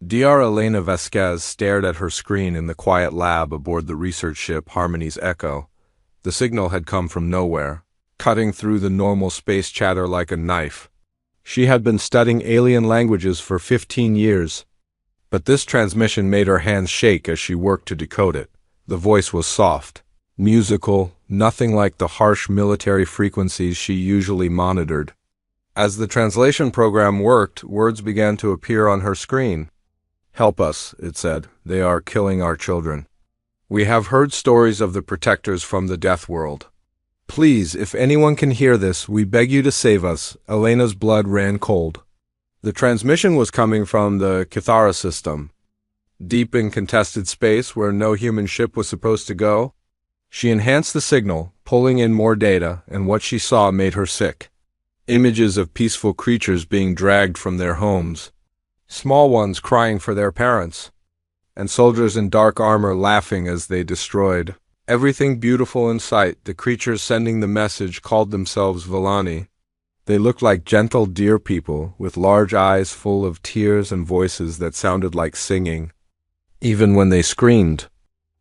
Dr. Elena Vasquez stared at her screen in the quiet lab aboard the research ship Harmony's Echo. The signal had come from nowhere, cutting through the normal space chatter like a knife. She had been studying alien languages for 15 years, but this transmission made her hands shake as she worked to decode it. The voice was soft, musical, nothing like the harsh military frequencies she usually monitored. As the translation program worked, words began to appear on her screen. "Help us," it said. "They are killing our children. We have heard stories of the protectors from the Deathworld. Please, if anyone can hear this, we beg you to save us." Elena's blood ran cold. The transmission was coming from the Cathara system, deep in contested space where no human ship was supposed to go. She enhanced the signal, pulling in more data, and what she saw made her sick. Images of peaceful creatures being dragged from their homes, small ones crying for their parents, and soldiers in dark armor laughing as they destroyed everything beautiful in sight. The creatures sending the message called themselves Villani. They looked like gentle deer people, with large eyes full of tears and voices that sounded like singing, even when they screamed.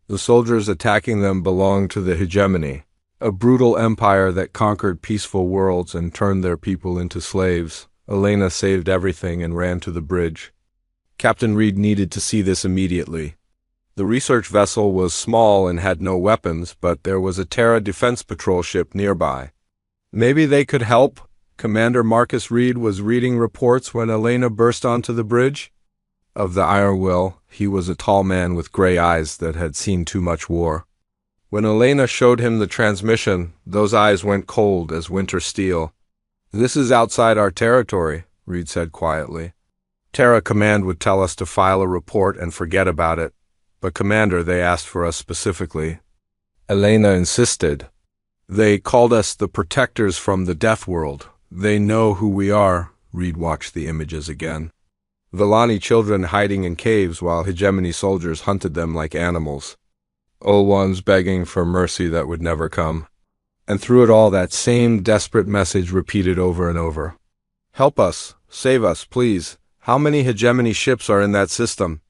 The soldiers attacking them belonged to the hegemony, a brutal empire that conquered peaceful worlds and turned their people into slaves. Elena saved everything and ran to the bridge. Captain Reed needed to see this immediately. The research vessel was small and had no weapons, but there was a Terra Defense Patrol ship nearby. Maybe they could help. Commander Marcus Reed was reading reports when Elena burst onto the bridge. Of the Iron Will, he was a tall man with gray eyes that had seen too much war. When Elena showed him the transmission, those eyes went cold as winter steel. "This is outside our territory," Reed said quietly. "Terra Command would tell us to file a report and forget about it. But Commander, they asked for us specifically." Elena insisted. "They called us the protectors from the Deathworld. They know who we are." Reed watched the images again. Villani children hiding in caves while hegemony soldiers hunted them like animals. Old ones begging for mercy that would never come. And through it all, that same desperate message repeated over and over. "Help us. Save us, please. How many hegemony ships are in that system?"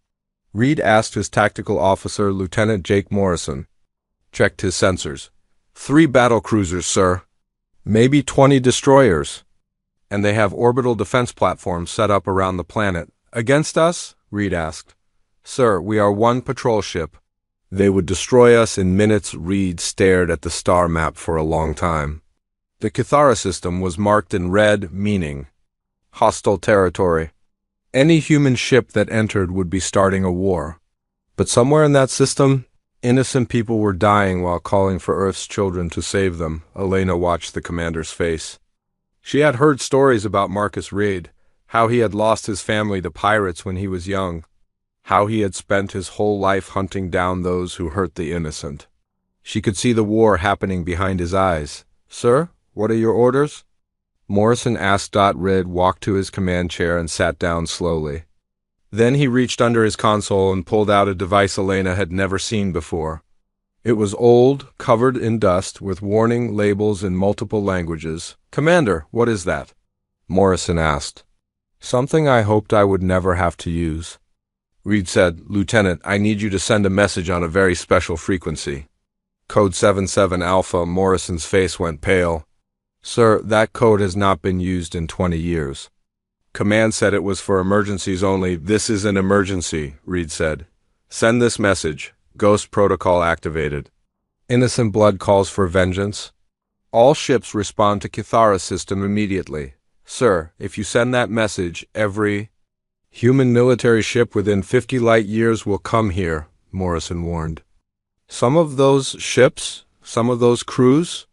Reed asked his tactical officer, Lieutenant Jake Morrison. Checked his sensors. 3 battle cruisers, sir. Maybe 20 destroyers. And they have orbital defense platforms set up around the planet. "Against us?" Reed asked. "Sir, we are 1 patrol ship. They would destroy us in minutes." Reed stared at the star map for a long time. The Cathara system was marked in red, meaning hostile territory. Any human ship that entered would be starting a war. But somewhere in that system, innocent people were dying while calling for Earth's children to save them. Elena watched the commander's face. She had heard stories about Marcus Reed, how he had lost his family to pirates when he was young, how he had spent his whole life hunting down those who hurt the innocent. She could see the war happening behind his eyes. "Sir, what are your orders?" Morrison asked. Reed walked to his command chair and sat down slowly. Then he reached under his console and pulled out a device Elena had never seen before. It was old, covered in dust, with warning labels in multiple languages. "Commander, what is that?" Morrison asked. "Something I hoped I would never have to use." Reed said, "Lieutenant, I need you to send a message on a very special frequency." "Code 77 Alpha." Morrison's face went pale. "Sir, that code has not been used in 20 years. Command said it was for emergencies only." "This is an emergency," Reed said. "Send this message. Ghost protocol activated. Innocent blood calls for vengeance. All ships respond to Cathara system immediately. Sir, if you send that message, every human military ship within 50 light years will come here," Morrison warned. "Some of those ships? Some of those crews?"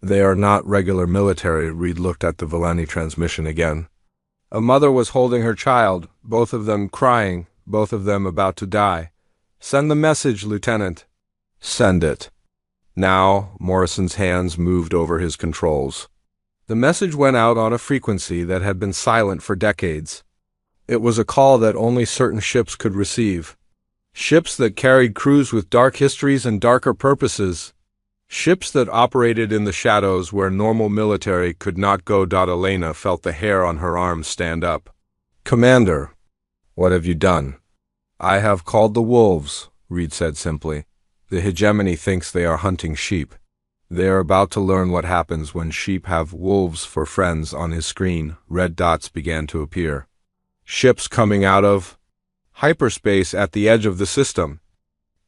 "They are not regular military." Reed looked at the Villani transmission again. "A mother was holding her child, both of them crying, both of them about to die. Send the message, Lieutenant." "Send it." Now, Morrison's hands moved over his controls. The message went out on a frequency that had been silent for decades. It was a call that only certain ships could receive. Ships that carried crews with dark histories and darker purposes. Ships that operated in the shadows where normal military could not go. Elena felt the hair on her arms stand up. "Commander." What have you done? I have called the wolves, Reed said simply. The hegemony thinks they are hunting sheep. They are about to learn what happens when sheep have wolves for friends. On his screen, red dots began to appear. Ships coming out of hyperspace at the edge of the system.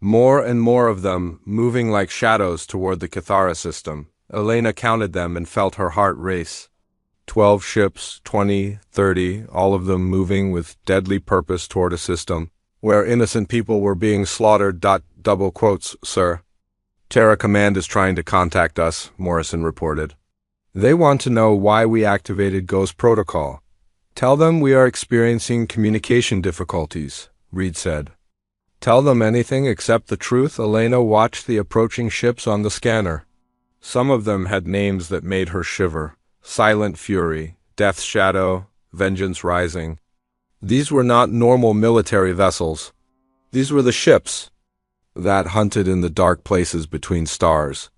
More and more of them, moving like shadows toward the Cathara system. Elena counted them and felt her heart race. 12 ships, 20, 30, all of them moving with deadly purpose toward a system where innocent people were being slaughtered. Double quotes, sir. Terra Command is trying to contact us, Morrison reported. They want to know why we activated Ghost Protocol. Tell them we are experiencing communication difficulties, Reed said. Tell them anything except the truth. Elena watched the approaching ships on the scanner. Some of them had names that made her shiver. Silent Fury, Death Shadow, Vengeance Rising. These were not normal military vessels. These were the ships that hunted in the dark places between stars.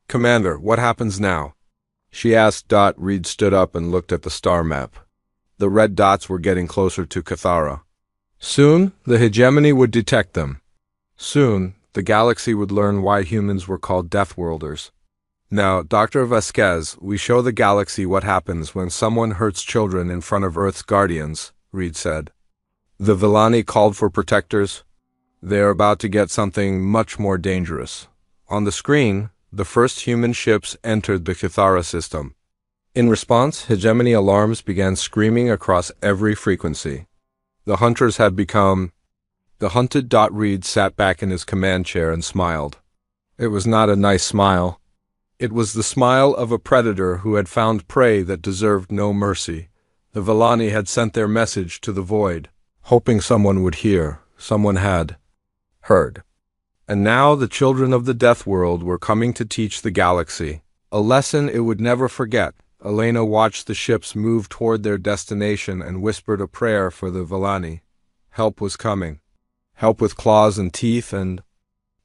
Commander, what happens now? She asked. Reed stood up and looked at the star map. The red dots were getting closer to Cathara. Soon, the hegemony would detect them. Soon, the galaxy would learn why humans were called Deathworlders. Now, Dr. Vasquez, we show the galaxy what happens when someone hurts children in front of Earth's guardians, Reed said. The Villani called for protectors. They are about to get something much more dangerous. On the screen, the first human ships entered the Cathara system. In response, hegemony alarms began screaming across every frequency. The hunters had become the hunted. Reed sat back in his command chair and smiled. It was not a nice smile. It was the smile of a predator who had found prey that deserved no mercy. The Villani had sent their message to the void, hoping someone would hear. Someone had heard. And now the children of the Death World were coming to teach the galaxy a lesson it would never forget. Elena watched the ships move toward their destination and whispered a prayer for the Villani. Help was coming. Help with claws and teeth, and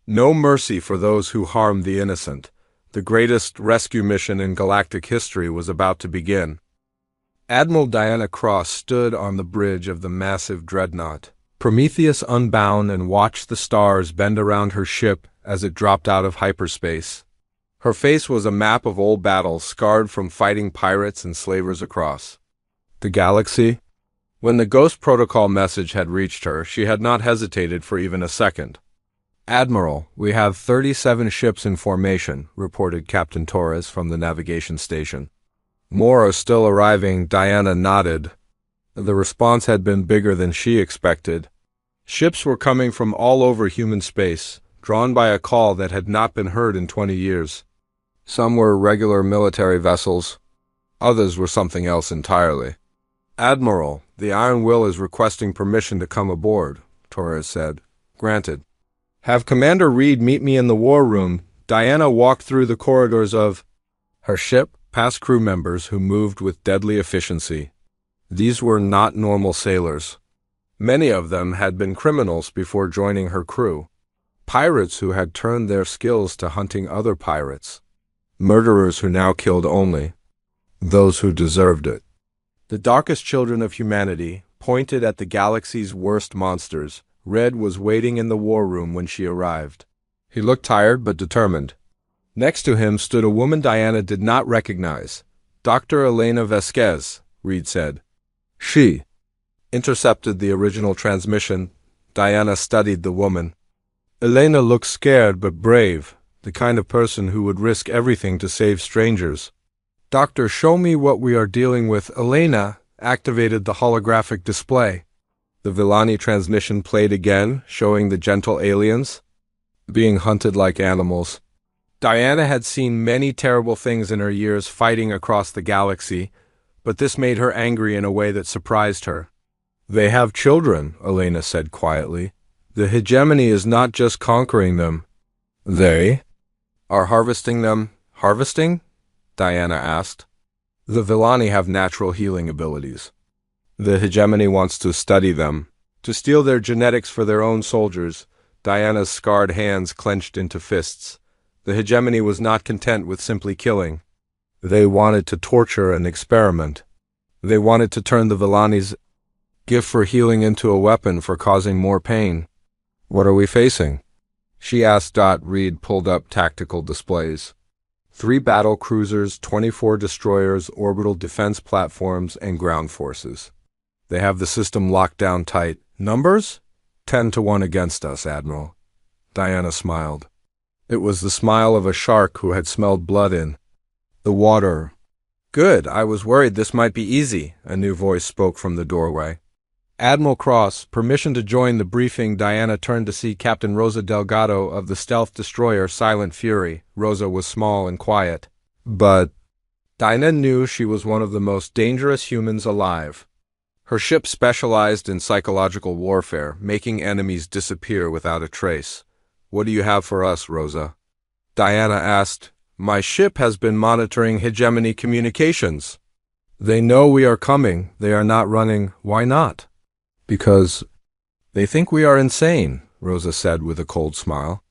no mercy for those who harmed the innocent. The greatest rescue mission in galactic history was about to begin. Admiral Diana Cross stood on the bridge of the massive dreadnought. Prometheus unbound and watched the stars bend around her ship as it dropped out of hyperspace. Her face was a map of old battles scarred from fighting pirates and slavers across the galaxy. When the Ghost Protocol message had reached her, she had not hesitated for even a second. Admiral, we have 37 ships in formation, reported Captain Torres from the navigation station. More are still arriving. Diana nodded. The response had been bigger than she expected. Ships were coming from all over human space, drawn by a call that had not been heard in 20 years. Some were regular military vessels. Others were something else entirely. Admiral, the Iron Will is requesting permission to come aboard, Torres said. Granted. Have Commander Reed meet me in the war room. Diana walked through the corridors of her ship, past crew members who moved with deadly efficiency. These were not normal sailors. Many of them had been criminals before joining her crew. Pirates who had turned their skills to hunting other pirates. Murderers who now killed only those who deserved it. The darkest children of humanity pointed at the galaxy's worst monsters. Red was waiting in the war room when she arrived. He looked tired but determined. Next to him stood a woman Diana did not recognize. Dr. Elena Vasquez, Reed said. She intercepted the original transmission. Diana studied the woman. Elena looked scared but brave, the kind of person who would risk everything to save strangers. Doctor, show me what we are dealing with. Elena activated the holographic display. The Villani transmission played again, showing the gentle aliens being hunted like animals. Diana had seen many terrible things in her years fighting across the galaxy, but this made her angry in a way that surprised her. They have children, Elena said quietly. The hegemony is not just conquering them. They are harvesting them. Harvesting? Diana asked. The Villani have natural healing abilities. The hegemony wants to study them, to steal their genetics for their own soldiers. Diana's scarred hands clenched into fists. The hegemony was not content with simply killing. They wanted to torture and experiment. They wanted to turn the Villani's Gift for healing into a weapon for causing more pain. What are we facing? She asked. Reed pulled up tactical displays. 3 battle cruisers, 24 destroyers, orbital defense platforms, and ground forces. They have the system locked down tight. Numbers? 10-1 against us, Admiral. Diana smiled. It was the smile of a shark who had smelled blood in the water. Good, I was worried this might be easy, a new voice spoke from the doorway. Admiral Cross, permission to join the briefing. Diana turned to see Captain Rosa Delgado of the stealth destroyer Silent Fury. Rosa was small and quiet, but Diana knew she was one of the most dangerous humans alive. Her ship specialized in psychological warfare, making enemies disappear without a trace. What do you have for us, Rosa? Diana asked. My ship has been monitoring hegemony communications. They know we are coming. They are not running. Why not? Because they think we are insane, Rosa said with a cold smile.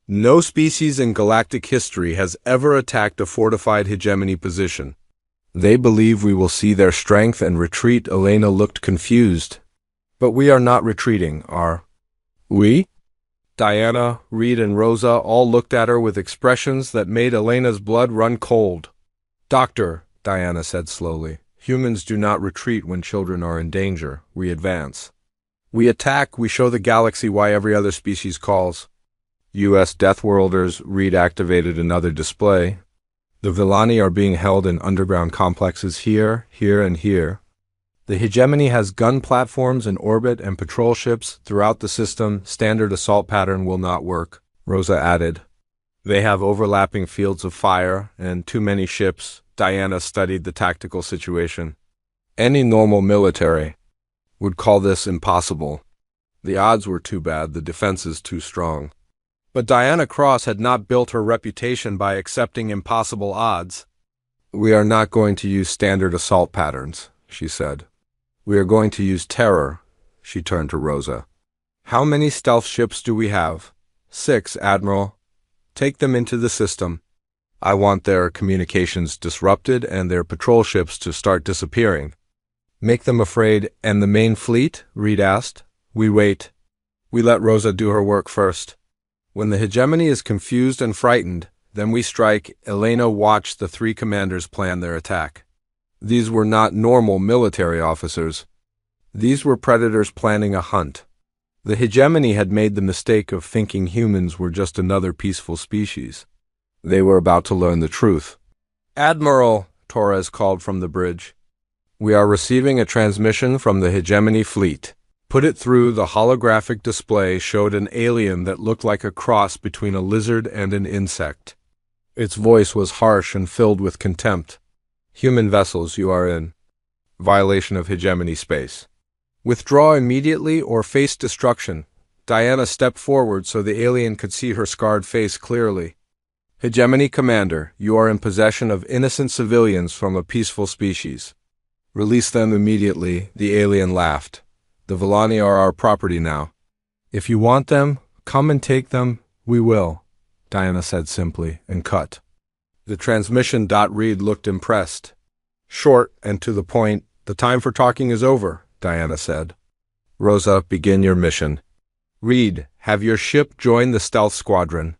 No species in galactic history has ever attacked a fortified hegemony position. They believe we will see their strength and retreat. Elena looked confused. But we are not retreating, are we? Diana, Reed, and Rosa all looked at her with expressions that made Elena's blood run cold. Doctor, Diana said slowly, humans do not retreat when children are in danger. We advance. We attack, we show the galaxy why every other species calls. U.S. Deathworlders. Reed activated another display. The Villani are being held in underground complexes here, here, and here. The hegemony has gun platforms in orbit and patrol ships throughout the system. Standard assault pattern will not work, Rosa added. They have overlapping fields of fire and too many ships. Diana studied the tactical situation. Any normal military would call this impossible. The odds were too bad, the defenses too strong. But Diana Cross had not built her reputation by accepting impossible odds. We are not going to use standard assault patterns, she said. We are going to use terror. She turned to Rosa. How many stealth ships do we have? 6, Admiral. Take them into the system. I want their communications disrupted and their patrol ships to start disappearing. Make them afraid. And the main fleet? Reed asked. We wait. We let Rosa do her work first. When the hegemony is confused and frightened, then we strike. Elena watched the 3 commanders plan their attack. These were not normal military officers. These were predators planning a hunt. The hegemony had made the mistake of thinking humans were just another peaceful species. They were about to learn the truth. Admiral, Torres called from the bridge. We are receiving a transmission from the hegemony fleet. Put it through. The holographic display showed an alien that looked like a cross between a lizard and an insect. Its voice was harsh and filled with contempt. Human vessels, you are in violation of hegemony space. Withdraw immediately or face destruction. Diana stepped forward so the alien could see her scarred face clearly. Hegemony Commander, you are in possession of innocent civilians from a peaceful species. Release them immediately. The alien laughed. The Villani are our property now. If you want them, come and take them. We will, Diana said simply, and cut. The transmission. Reed looked impressed. Short and to the point. The time for talking is over, Diana said. Rosa, begin your mission. Reed, have your ship join the stealth squadron.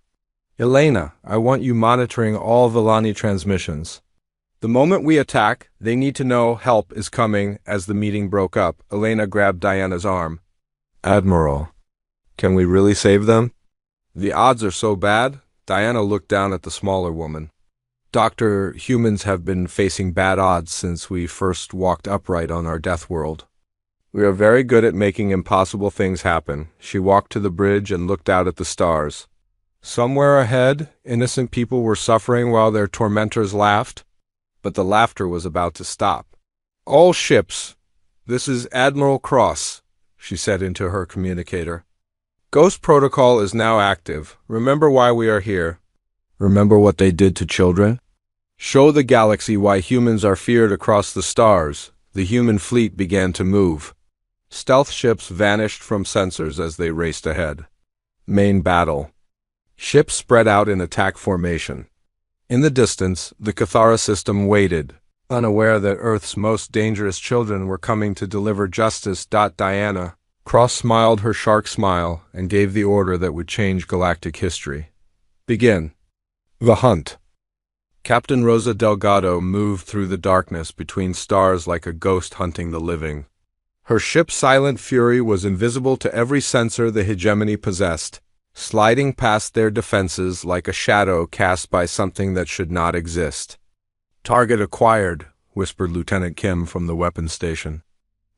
Elena, I want you monitoring all Villani transmissions. The moment we attack, they need to know help is coming. As the meeting broke up, Elena grabbed Diana's arm. Admiral, can we really save them? The odds are so bad. Diana looked down at the smaller woman. Doctor, humans have been facing bad odds since we first walked upright on our death world. We are very good at making impossible things happen. She walked to the bridge and looked out at the stars. Somewhere ahead, innocent people were suffering while their tormentors laughed, but the laughter was about to stop. All ships, this is Admiral Cross, she said into her communicator. Ghost Protocol is now active. Remember why we are here. Remember what they did to children? Show the galaxy why humans are feared across the stars. The human fleet began to move. Stealth ships vanished from sensors as they raced ahead. Main battle. Ships spread out in attack formation. In the distance, the Cathara system waited. Unaware that Earth's most dangerous children were coming to deliver justice. Diana Cross smiled her shark smile and gave the order that would change galactic history. Begin. The hunt. Captain Rosa Delgado moved through the darkness between stars like a ghost hunting the living. Her ship's silent fury was invisible to every sensor the hegemony possessed, sliding past their defenses like a shadow cast by something that should not exist. Target acquired, whispered Lieutenant Kim from the weapons station.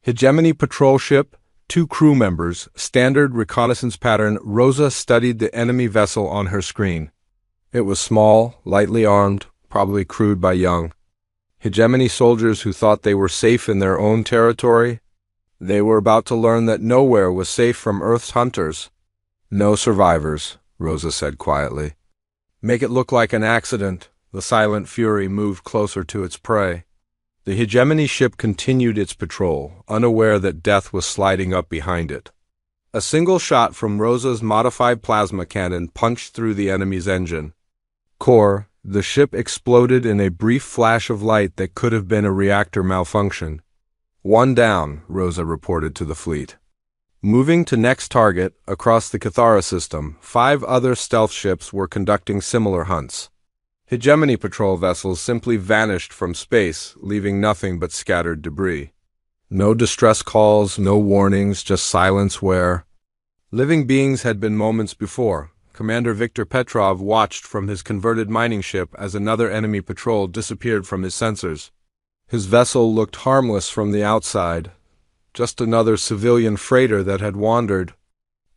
Hegemony patrol ship, 2 crew members, standard reconnaissance pattern. Rosa studied the enemy vessel on her screen. It was small, lightly armed, probably crewed by young hegemony soldiers who thought they were safe in their own territory. They were about to learn that nowhere was safe from Earth's hunters. No survivors, Rosa said quietly. Make it look like an accident. The silent fury moved closer to its prey. The hegemony ship continued its patrol, unaware that death was sliding up behind it. A single shot from Rosa's modified plasma cannon punched through the enemy's engine core. The ship exploded in a brief flash of light that could have been a reactor malfunction. 1 down, Rosa reported to the fleet. Moving to next target, across the Cathara system, 5 other stealth ships were conducting similar hunts. Hegemony patrol vessels simply vanished from space, leaving nothing but scattered debris. No distress calls, no warnings, just silence where living beings had been moments before. Commander Viktor Petrov watched from his converted mining ship as another enemy patrol disappeared from his sensors. His vessel looked harmless from the outside, just another civilian freighter that had wandered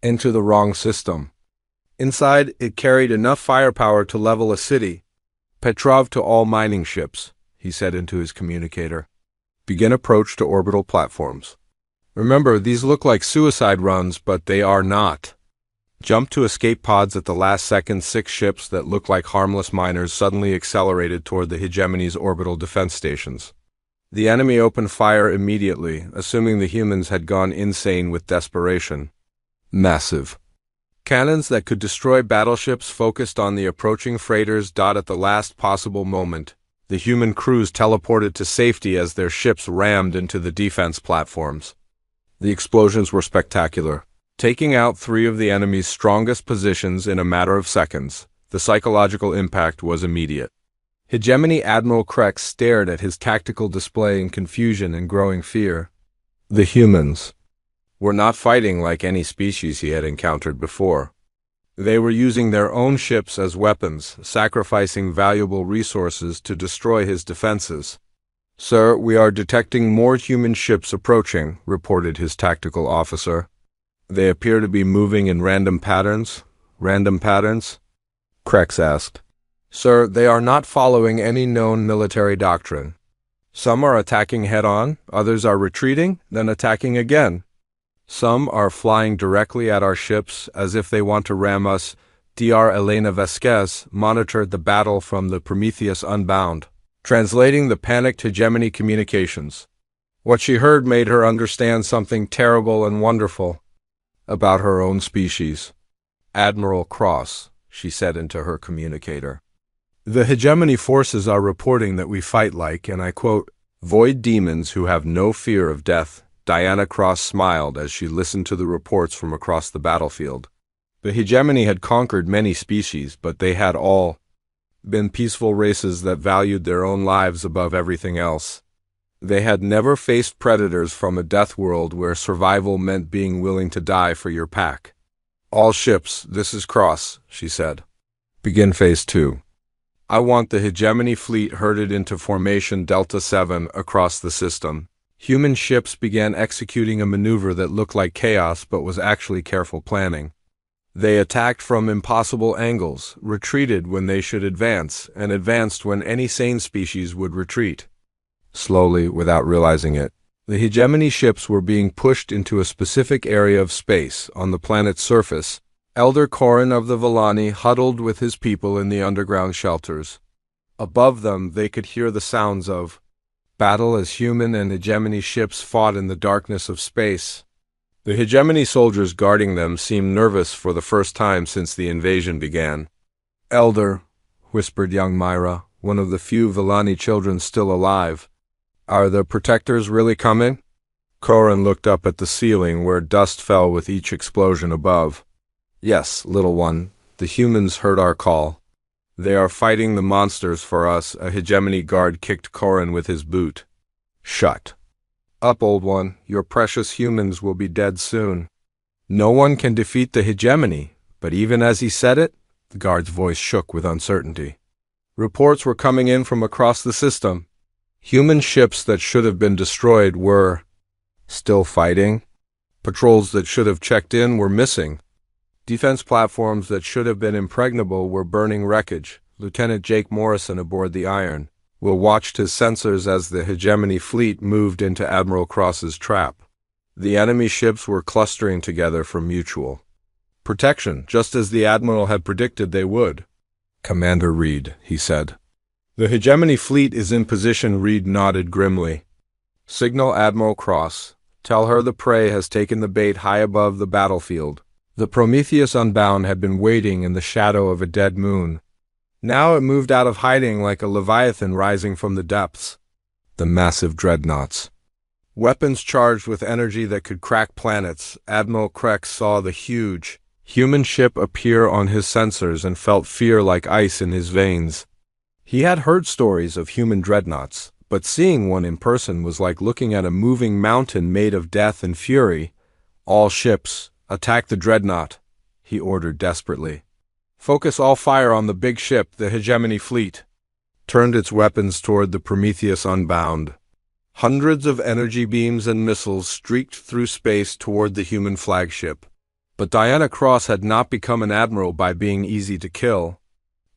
into the wrong system. Inside, it carried enough firepower to level a city. Petrov to all mining ships, he said into his communicator. Begin approach to orbital platforms. Remember, these look like suicide runs, but they are not. Jump to escape pods at the last second. 6 ships that looked like harmless miners suddenly accelerated toward the hegemony's orbital defense stations. The enemy opened fire immediately, assuming the humans had gone insane with desperation. Massive cannons that could destroy battleships focused on the approaching freighters. At the last possible moment, the human crews teleported to safety as their ships rammed into the defense platforms. The explosions were spectacular, taking out 3 of the enemy's strongest positions in a matter of seconds. The psychological impact was immediate. Hegemony Admiral Krex stared at his tactical display in confusion and growing fear. The humans were not fighting like any species he had encountered before. They were using their own ships as weapons, sacrificing valuable resources to destroy his defenses. Sir, we are detecting more human ships approaching, reported his tactical officer. They appear to be moving in random patterns. Random patterns? Krex asked. Sir, they are not following any known military doctrine. Some are attacking head-on, others are retreating, then attacking again. Some are flying directly at our ships as if they want to ram us. Dr. Elena Vasquez monitored the battle from the Prometheus Unbound, translating the panicked hegemony communications. What she heard made her understand something terrible and wonderful about her own species. Admiral Cross, she said into her communicator. The hegemony forces are reporting that we fight like, and I quote, void demons who have no fear of death. Diana Cross smiled as she listened to the reports from across the battlefield. The hegemony had conquered many species, but they had all been peaceful races that valued their own lives above everything else. They had never faced predators from a death world where survival meant being willing to die for your pack. All ships, this is Cross, she said. Begin Phase 2. I want the hegemony fleet herded into formation Delta 7 across the system. Human ships began executing a maneuver that looked like chaos but was actually careful planning. They attacked from impossible angles, retreated when they should advance, and advanced when any sane species would retreat. Slowly, without realizing it, the hegemony ships were being pushed into a specific area of space on the planet's surface. Elder Corin of the Villani huddled with his people in the underground shelters. Above them, they could hear the sounds of battle as human and hegemony ships fought in the darkness of space. The hegemony soldiers guarding them seemed nervous for the first time since the invasion began. Elder, whispered young Myra, one of the few Villani children still alive. Are the protectors really coming? Corin looked up at the ceiling where dust fell with each explosion above. Yes, little one, the humans heard our call. They are fighting the monsters for us, a hegemony guard kicked Corin with his boot. Shut up, old one, your precious humans will be dead soon. No one can defeat the hegemony, but even as he said it, the guard's voice shook with uncertainty. Reports were coming in from across the system. Human ships that should have been destroyed were still fighting. Patrols that should have checked in were missing. Defense platforms that should have been impregnable were burning wreckage. Lieutenant Jake Morrison aboard the Iron Will watched his sensors as the hegemony fleet moved into Admiral Cross's trap. The enemy ships were clustering together for mutual protection, just as the Admiral had predicted they would. Commander Reed, he said. The hegemony fleet is in position, Reed nodded grimly. Signal Admiral Cross. Tell her the prey has taken the bait high above the battlefield. The Prometheus Unbound had been waiting in the shadow of a dead moon. Now it moved out of hiding like a leviathan rising from the depths. The massive dreadnoughts. Weapons charged with energy that could crack planets, Admiral Krex saw the huge human ship appear on his sensors and felt fear like ice in his veins. He had heard stories of human dreadnoughts, but seeing one in person was like looking at a moving mountain made of death and fury. All ships, attack the dreadnought, he ordered desperately. Focus all fire on the big ship, the hegemony fleet. Turned its weapons toward the Prometheus Unbound. Hundreds of energy beams and missiles streaked through space toward the human flagship. But Diana Cross had not become an admiral by being easy to kill.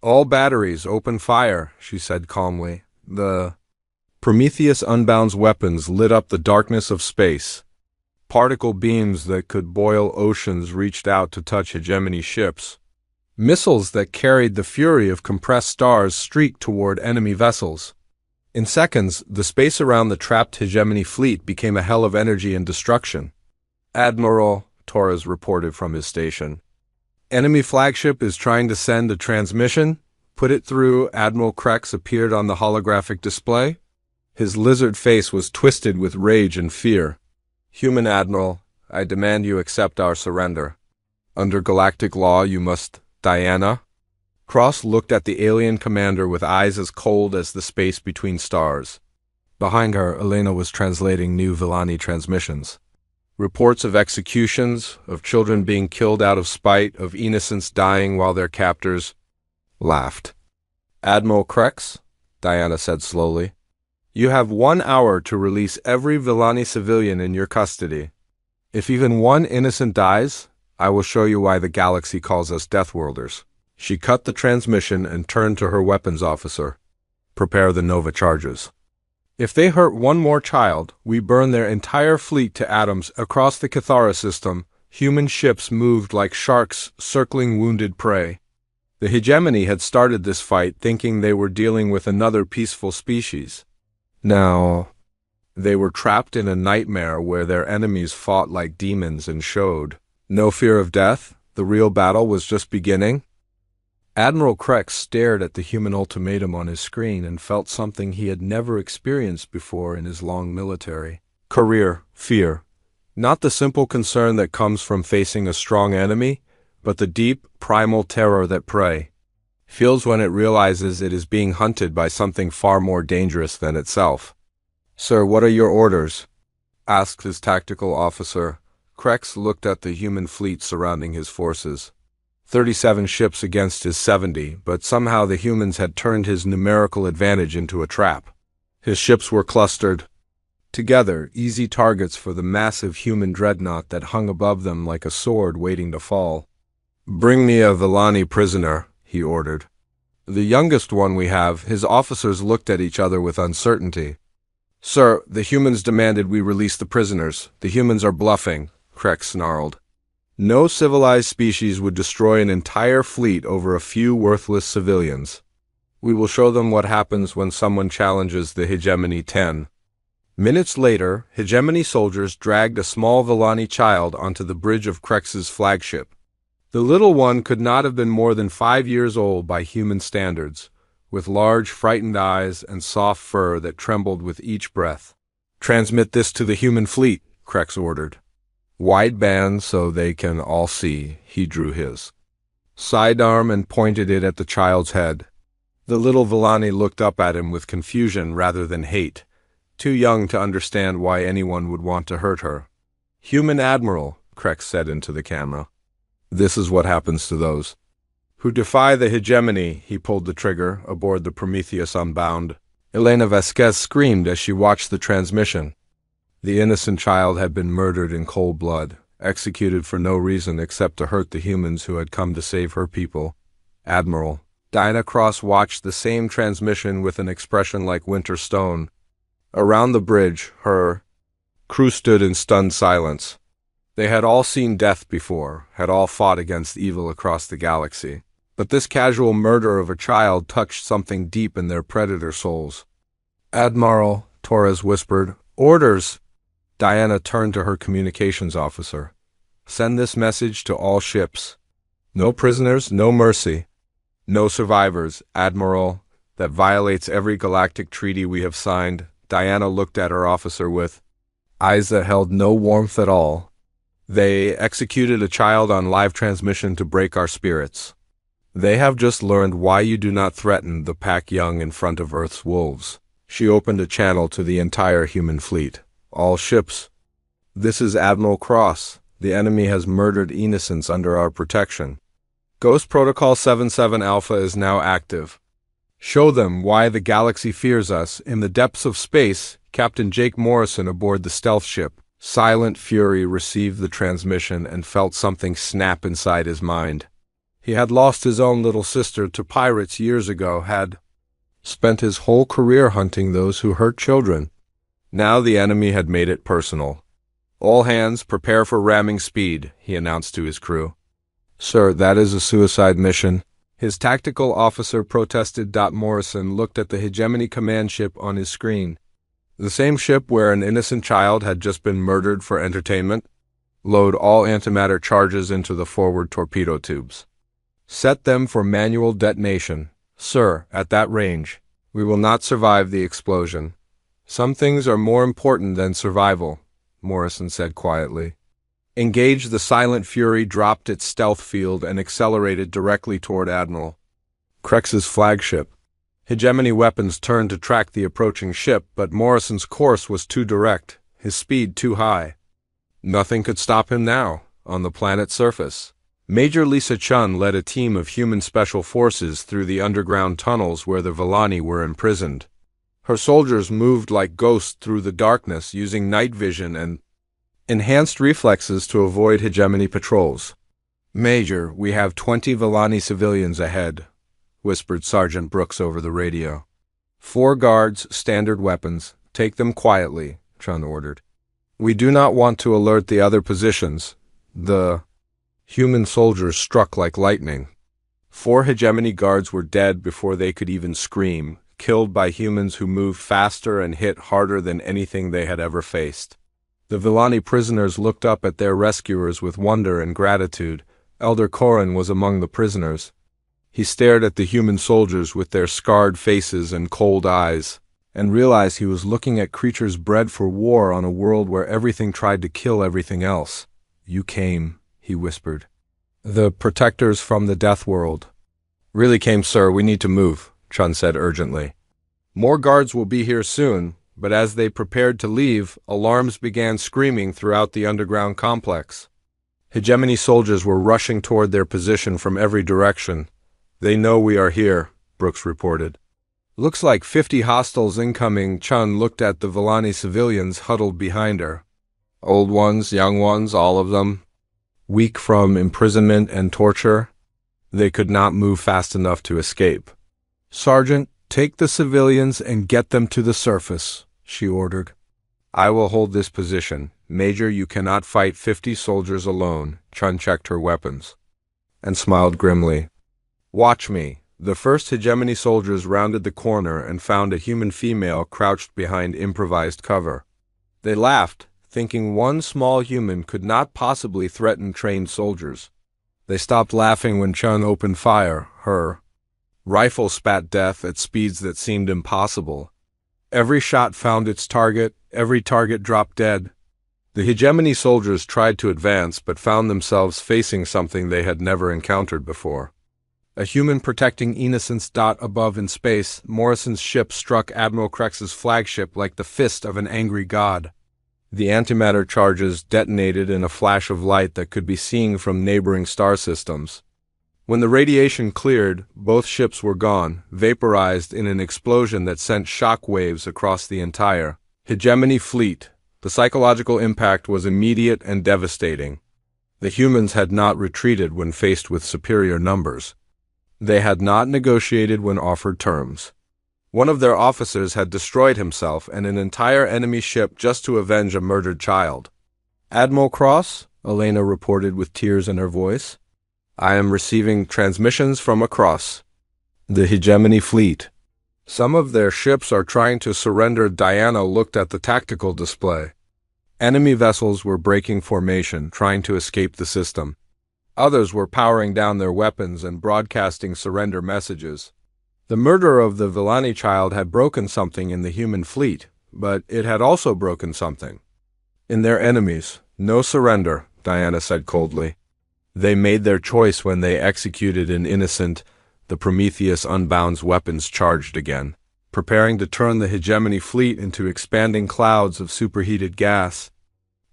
All batteries, open fire, she said calmly. The Prometheus Unbound's weapons lit up the darkness of space. Particle beams that could boil oceans reached out to touch hegemony ships. Missiles that carried the fury of compressed stars streaked toward enemy vessels. In seconds, the space around the trapped hegemony fleet became a hell of energy and destruction. Admiral, Torres reported from his station. Enemy flagship is trying to send a transmission. Put it through. Admiral Krex appeared on the holographic display. His lizard face was twisted with rage and fear. Human Admiral, I demand you accept our surrender. Under galactic law, you must... Diana? Cross looked at the alien commander with eyes as cold as the space between stars. Behind her, Elena was translating new Villani transmissions. Reports of executions, of children being killed out of spite, of innocents dying while their captors laughed. Admiral Krex, Diana said slowly, you have 1 hour to release every Villani civilian in your custody. If even one innocent dies, I will show you why the galaxy calls us Deathworlders. She cut the transmission and turned to her weapons officer. Prepare the Nova charges. If they hurt one more child, we burn their entire fleet to atoms across the Cathara system. Human ships moved like sharks circling wounded prey. The hegemony had started this fight thinking they were dealing with another peaceful species. Now, they were trapped in a nightmare where their enemies fought like demons and showed no fear of death. The real battle was just beginning. Admiral Krex stared at the human ultimatum on his screen and felt something he had never experienced before in his long military career: fear. Not the simple concern that comes from facing a strong enemy, but the deep, primal terror that prey feels when it realizes it is being hunted by something far more dangerous than itself. Sir, what are your orders? Asked his tactical officer. Krex looked at the human fleet surrounding his forces. 37 ships against his 70, but somehow the humans had turned his numerical advantage into a trap. His ships were clustered together, easy targets for the massive human dreadnought that hung above them like a sword waiting to fall. Bring me a Villani prisoner, he ordered. The youngest one we have. His officers looked at each other with uncertainty. Sir, the humans demanded we release the prisoners. The humans are bluffing, Krex snarled. No civilized species would destroy an entire fleet over a few worthless civilians. We will show them what happens when someone challenges the Hegemony 10. Minutes later, Hegemony soldiers dragged a small Villani child onto the bridge of Krex's flagship. The little one could not have been more than 5 years old by human standards. with large, frightened eyes and soft fur that trembled with each breath. "Transmit this to the human fleet," Krex ordered. "Wideband so they can all see." He drew his sidearm and pointed it at the child's head. The little Villani looked up at him with confusion rather than hate, too young to understand why anyone would want to hurt her. "Human Admiral," Krex said into the camera. "This is what happens to those who defy the hegemony." He pulled the trigger aboard the Prometheus Unbound. Elena Vasquez screamed as she watched the transmission. The innocent child had been murdered in cold blood, executed for no reason except to hurt the humans who had come to save her people. "Admiral." Diana Cross watched the same transmission with an expression like winter stone. Around the bridge, her crew stood in stunned silence. They had all seen death before, had all fought against evil across the galaxy. But this casual murder of a child touched something deep in their predator souls. "Admiral," Torres whispered. "Orders." Diana turned to her communications officer. "Send this message to all ships. No prisoners, no mercy. No survivors, Admiral. That violates every galactic treaty we have signed." Diana looked at her officer with eyes that held no warmth at all. "They executed a child on live transmission to break our spirits. They have just learned why you do not threaten the pack young in front of Earth's wolves." She opened a channel to the entire human fleet. "All ships. This is Admiral Cross. The enemy has murdered innocents under our protection. Ghost Protocol 77 Alpha is now active. Show them why the galaxy fears us." In the depths of space, Captain Jake Morrison aboard the stealth ship, Silent Fury, received the transmission and felt something snap inside his mind. He had lost his own little sister to pirates years ago, had spent his whole career hunting those who hurt children. Now the enemy had made it personal. "All hands, prepare for ramming speed," he announced to his crew. "Sir, that is a suicide mission." His tactical officer protested. Morrison looked at the Hegemony command ship on his screen. The same ship where an innocent child had just been murdered for entertainment. "Load all antimatter charges into the forward torpedo tubes. Set them for manual detonation." "Sir, at that range, we will not survive the explosion." "Some things are more important than survival," Morrison said quietly. "Engage." The Silent Fury dropped its stealth field and accelerated directly toward Admiral Krex's flagship. Hegemony weapons turned to track the approaching ship, but Morrison's course was too direct, his speed too high. Nothing could stop him now, on the planet's surface. Major Lisa Chun led a team of human special forces through the underground tunnels where the Villani were imprisoned. Her soldiers moved like ghosts through the darkness, using night vision and enhanced reflexes to avoid Hegemony patrols. "Major, we have 20 Villani civilians ahead," whispered Sergeant Brooks over the radio. "4 guards, standard weapons. Take them quietly," Chun ordered. "We do not want to alert the other positions." The human soldiers struck like lightning. 4 Hegemony guards were dead before they could even scream, killed by humans who moved faster and hit harder than anything they had ever faced. The Villani prisoners looked up at their rescuers with wonder and gratitude. Elder Corrin was among the prisoners. He stared at the human soldiers with their scarred faces and cold eyes, and realized he was looking at creatures bred for war on a world where everything tried to kill everything else. "You came," he whispered. "The protectors from the Deathworld." "Really came, sir. We need to move," Chun said urgently. "More guards will be here soon." But as they prepared to leave, alarms began screaming throughout the underground complex. Hegemony soldiers were rushing toward their position from every direction. "They know we are here," Brooks reported. "Looks like 50 hostiles incoming." Chun looked at the Villani civilians huddled behind her. "Old ones, young ones, all of them. Weak from imprisonment and torture. They could not move fast enough to escape." "Sergeant, take the civilians and get them to the surface," she ordered. "I will hold this position. Major, you cannot fight 50 soldiers alone." Chun checked her weapons and smiled grimly. "Watch me." The first Hegemony soldiers rounded the corner and found a human female crouched behind improvised cover. They laughed, thinking one small human could not possibly threaten trained soldiers. They stopped laughing when Chun opened fire, her Rifle spat death at speeds that seemed impossible. Every shot found its target, every target dropped dead. The hegemony soldiers tried to advance but found themselves facing something they had never encountered before. A human protecting innocence. Above in space, Morrison's ship struck Admiral Krex's flagship like the fist of an angry god. The antimatter charges detonated in a flash of light that could be seen from neighboring star systems. When the radiation cleared, both ships were gone, vaporized in an explosion that sent shock waves across the entire hegemony fleet. The psychological impact was immediate and devastating. The humans had not retreated when faced with superior numbers. They had not negotiated when offered terms. One of their officers had destroyed himself and an entire enemy ship just to avenge a murdered child. "Admiral Cross," Elena reported with tears in her voice, "I am receiving transmissions from across the hegemony fleet. Some of their ships are trying to surrender." Diana looked at the tactical display. Enemy vessels were breaking formation, trying to escape the system. Others were powering down their weapons and broadcasting surrender messages. The murder of the Villani child had broken something in the human fleet, but it had also broken something in their enemies. "No surrender," Diana said coldly. "They made their choice when they executed an innocent." The Prometheus Unbound's weapons charged again, preparing to turn the hegemony fleet into expanding clouds of superheated gas.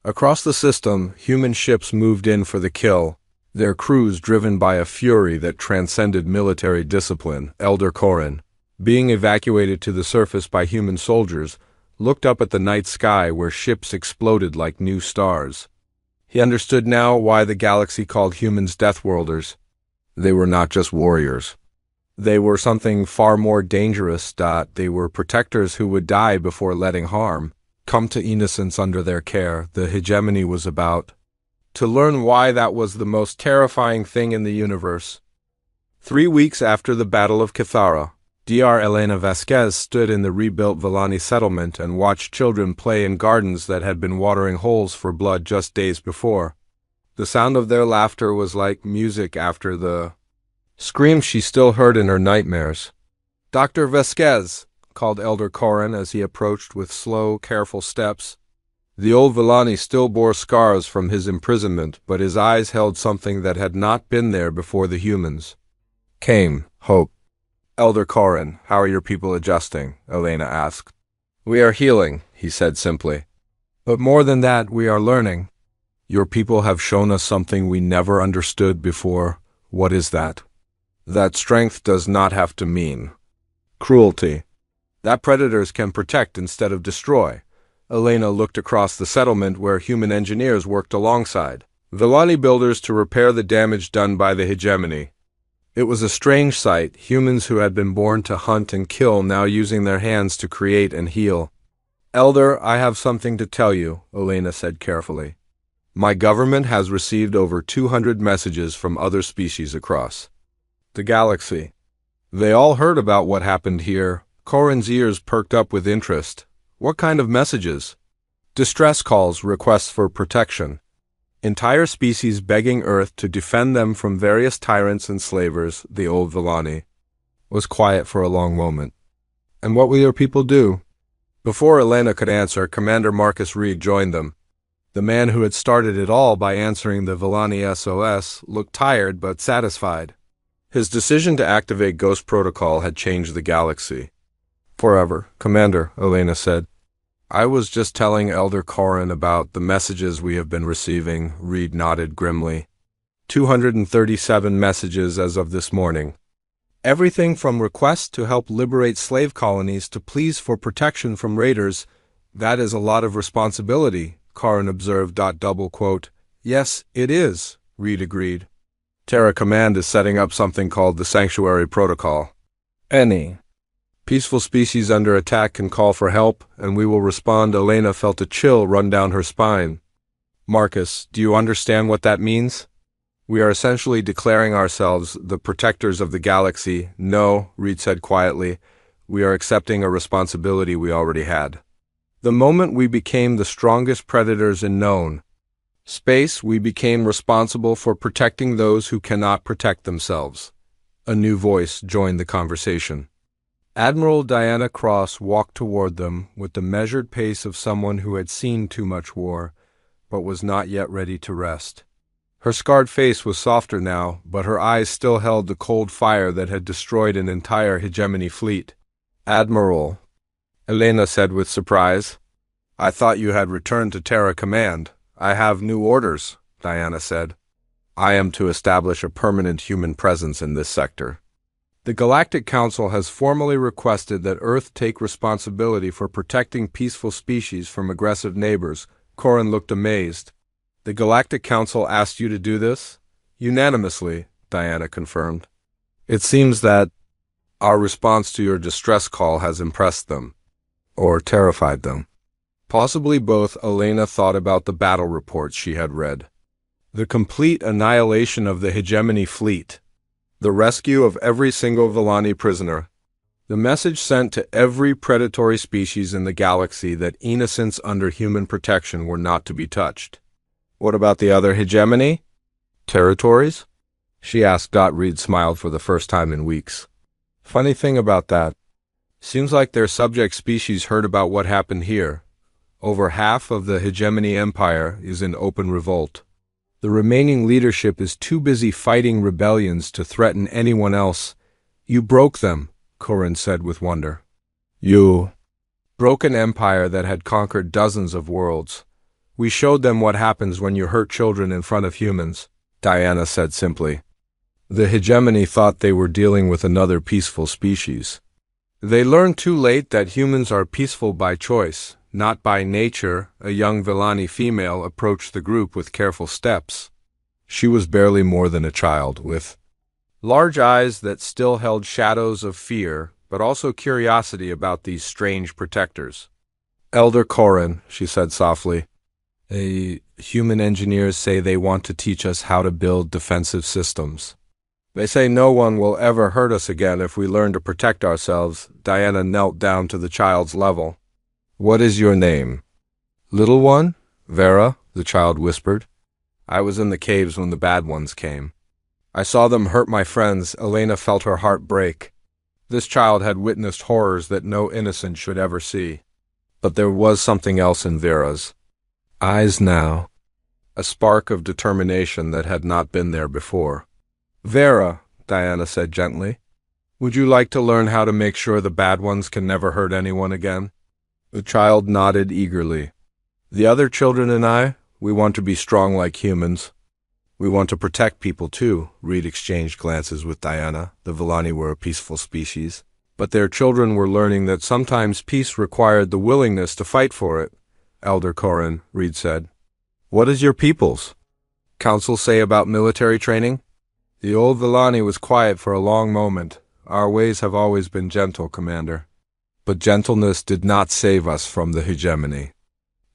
Across the system, human ships moved in for the kill, their crews driven by a fury that transcended military discipline. Elder Korin, being evacuated to the surface by human soldiers, looked up at the night sky where ships exploded like new stars. He understood now why the galaxy called humans Deathworlders. They were not just warriors. They were something far more dangerous. They were protectors who would die before letting harm come to innocence under their care. The hegemony was about to learn why that was the most terrifying thing in the universe. 3 weeks after the Battle of Cathara, Dr. Elena Vasquez stood in the rebuilt Villani settlement and watched children play in gardens that had been watering holes for blood just days before. The sound of their laughter was like music after the screams she still heard in her nightmares. "Dr. Vasquez," called Elder Korin as he approached with slow, careful steps. The old Villani still bore scars from his imprisonment, but his eyes held something that had not been there before the humans. Came hope. "Elder Korin, how are your people adjusting?" Elena asked. "We are healing," he said simply. "But more than that, we are learning. Your people have shown us something we never understood before." "What is that?" "That strength does not have to mean cruelty. That predators can protect instead of destroy." Elena looked across the settlement where human engineers worked alongside Villani builders to repair the damage done by the hegemony. It was a strange sight, humans who had been born to hunt and kill now using their hands to create and heal. "Elder, I have something to tell you," Elena said carefully. "My government has received over 200 messages from other species across the galaxy. They all heard about what happened here." Korin's ears perked up with interest. "What kind of messages?" "Distress calls, requests for protection. Entire species begging Earth to defend them from various tyrants and slavers." The old Villani was quiet for a long moment. "And what will your people do?" Before Elena could answer, Commander Marcus Reed joined them. The man who had started it all by answering the Villani SOS looked tired but satisfied. His decision to activate Ghost Protocol had changed the galaxy. "Forever, Commander," Elena said. "I was just telling Elder Korin about the messages we have been receiving." Reed nodded grimly. 237 messages as of this morning. Everything from requests to help liberate slave colonies to pleas for protection from raiders. "That is a lot of responsibility," Korin observed. Double quote. "Yes, it is," Reed agreed. "Terra Command is setting up something called the Sanctuary Protocol. Any peaceful species under attack can call for help, and we will respond." Elena felt a chill run down her spine. "Marcus, do you understand what that means?" "We are essentially declaring ourselves the protectors of the galaxy." "No," Reed said quietly. "We are accepting a responsibility we already had. The moment we became the strongest predators in known space, we became responsible for protecting those who cannot protect themselves." A new voice joined the conversation. Admiral Diana Cross walked toward them with the measured pace of someone who had seen too much war, but was not yet ready to rest. Her scarred face was softer now, but her eyes still held the cold fire that had destroyed an entire hegemony fleet. "Admiral," Elena said with surprise. "I thought you had returned to Terra Command." "I have new orders," Diana said. "I am to establish a permanent human presence in this sector. The Galactic Council has formally requested that Earth take responsibility for protecting peaceful species from aggressive neighbors." Corin looked amazed. "The Galactic Council asked you to do this?" "Unanimously," Diana confirmed. "It seems that our response to your distress call has impressed them. Or terrified them." Possibly both. Elena thought about the battle reports she had read. The complete annihilation of the hegemony fleet. The rescue of every single Villani prisoner. The message sent to every predatory species in the galaxy that innocents under human protection were not to be touched. "What about the other hegemony? Territories?" she asked. Reed smiled for the first time in weeks. "Funny thing about that. Seems like their subject species heard about what happened here. Over half of the hegemony empire is in open revolt. The remaining leadership is too busy fighting rebellions to threaten anyone else." "You broke them," Corin said with wonder. "You broke an empire that had conquered dozens of worlds. We showed them what happens when you hurt children in front of humans," Diana said simply. "The hegemony thought they were dealing with another peaceful species. They learned too late that humans are peaceful by choice, not by nature." A young Villani female approached the group with careful steps. She was barely more than a child, with large eyes that still held shadows of fear, but also curiosity about these strange protectors. "Elder Corin," she said softly, "human engineers say they want to teach us how to build defensive systems. They say no one will ever hurt us again if we learn to protect ourselves." Diana knelt down to the child's level. "What is your name?" "Little one? Vera," the child whispered. "I was in the caves when the bad ones came. I saw them hurt my friends." Elena felt her heart break. This child had witnessed horrors that no innocent should ever see. But there was something else in Vera's eyes now, a spark of determination that had not been there before. "Vera," Diana said gently, "would you like to learn how to make sure the bad ones can never hurt anyone again?" The child nodded eagerly. "The other children and I, we want to be strong like humans. We want to protect people too." Reed exchanged glances with Diana. The Villani were a peaceful species, but their children were learning that sometimes peace required the willingness to fight for it. "Elder Corin," Reed said, "what does your people's council say about military training?" The old Villani was quiet for a long moment. "Our ways have always been gentle, Commander. But gentleness did not save us from the hegemony.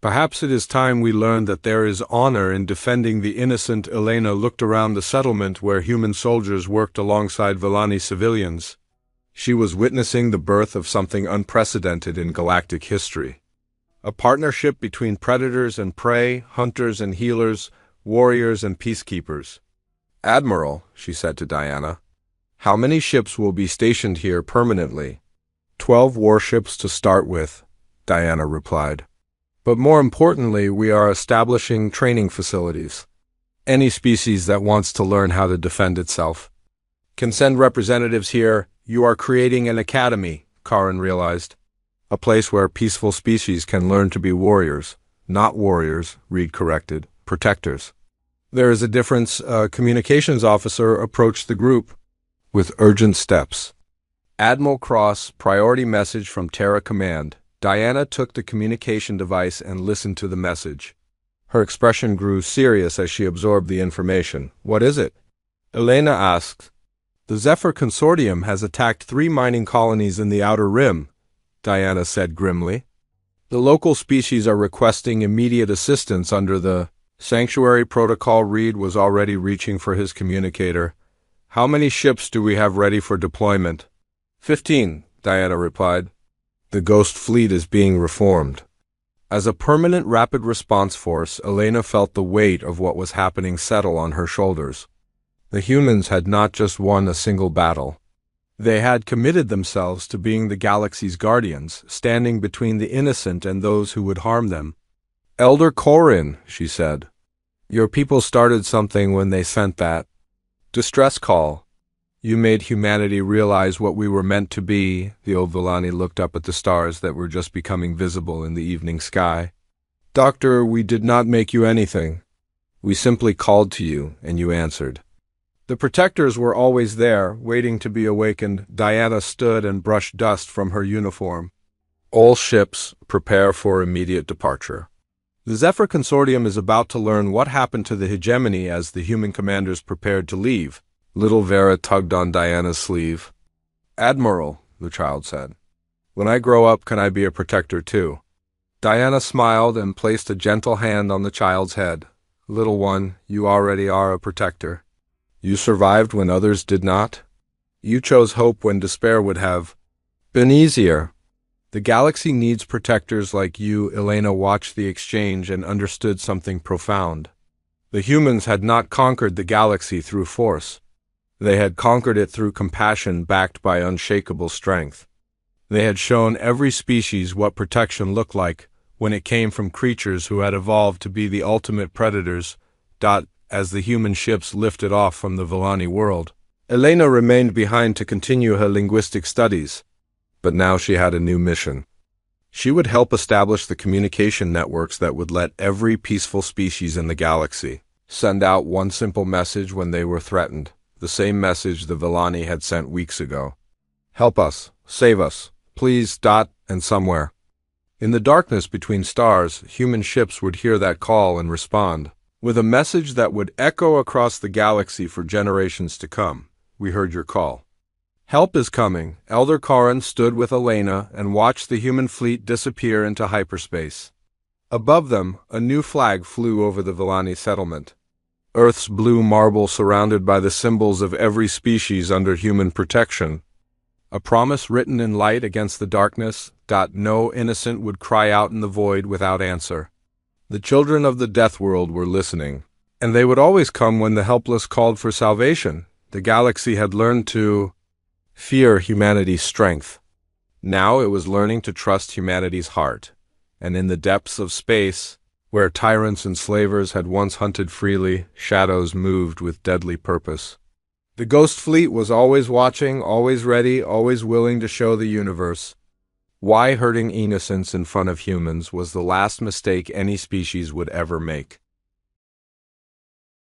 Perhaps it is time we learned that there is honor in defending the innocent." Elena looked around the settlement where human soldiers worked alongside Villani civilians. She was witnessing the birth of something unprecedented in galactic history. A partnership between predators and prey, hunters and healers, warriors and peacekeepers. "Admiral," she said to Diana, "how many ships will be stationed here permanently?" 12 warships to start with," Diana replied. "But more importantly, we are establishing training facilities. Any species that wants to learn how to defend itself can send representatives here." "You are creating an academy," Corin realized. "A place where peaceful species can learn to be warriors." "Not warriors," Reed corrected. "Protectors." "There is a difference." A communications officer approached the group with urgent steps. "Admiral Cross, priority message from Terra Command." Diana took the communication device and listened to the message. Her expression grew serious as she absorbed the information. "What is it?" Elena asked. "The Zephyr Consortium has attacked 3 mining colonies in the Outer Rim," Diana said grimly. "The local species are requesting immediate assistance under the Sanctuary Protocol." Reed was already reaching for his communicator. "How many ships do we have ready for deployment?" 15, Diana replied. "The Ghost Fleet is being reformed." As a permanent rapid response force, Elena felt the weight of what was happening settle on her shoulders. The humans had not just won a single battle. They had committed themselves to being the galaxy's guardians, standing between the innocent and those who would harm them. "Elder Corin," she said, "your people started something when they sent that distress call. You made humanity realize what we were meant to be." The old Villani looked up at the stars that were just becoming visible in the evening sky. "Doctor, we did not make you anything. We simply called to you, and you answered." The protectors were always there, waiting to be awakened. Diana stood and brushed dust from her uniform. "All ships, prepare for immediate departure. The Zephyr Consortium is about to learn what happened to the hegemony as the human commanders prepared to leave." Little Vera tugged on Diana's sleeve. "Admiral," the child said, "when I grow up, can I be a protector too?" Diana smiled and placed a gentle hand on the child's head. "Little one, you already are a protector. You survived when others did not. You chose hope when despair would have been easier. The galaxy needs protectors like you." Elena watched the exchange and understood something profound. The humans had not conquered the galaxy through force. They had conquered it through compassion backed by unshakable strength. They had shown every species what protection looked like when it came from creatures who had evolved to be the ultimate predators. As the human ships lifted off from the Villani world, Elena remained behind to continue her linguistic studies. But now she had a new mission. She would help establish the communication networks that would let every peaceful species in the galaxy send out one simple message when they were threatened, the same message the Villani had sent weeks ago. "Help us, save us, please, and somewhere." In the darkness between stars, human ships would hear that call and respond, with a message that would echo across the galaxy for generations to come. "We heard your call. Help is coming." Elder Corin stood with Elena and watched the human fleet disappear into hyperspace. Above them, a new flag flew over the Villani settlement. Earth's blue marble surrounded by the symbols of every species under human protection. A promise written in light against the darkness. No innocent would cry out in the void without answer. The children of the Deathworld were listening, and they would always come when the helpless called for salvation. The galaxy had learned to fear humanity's strength. Now it was learning to trust humanity's heart. And in the depths of space, where tyrants and slavers had once hunted freely, shadows moved with deadly purpose. The Ghost Fleet was always watching, always ready, always willing to show the universe why hurting innocents in front of humans was the last mistake any species would ever make.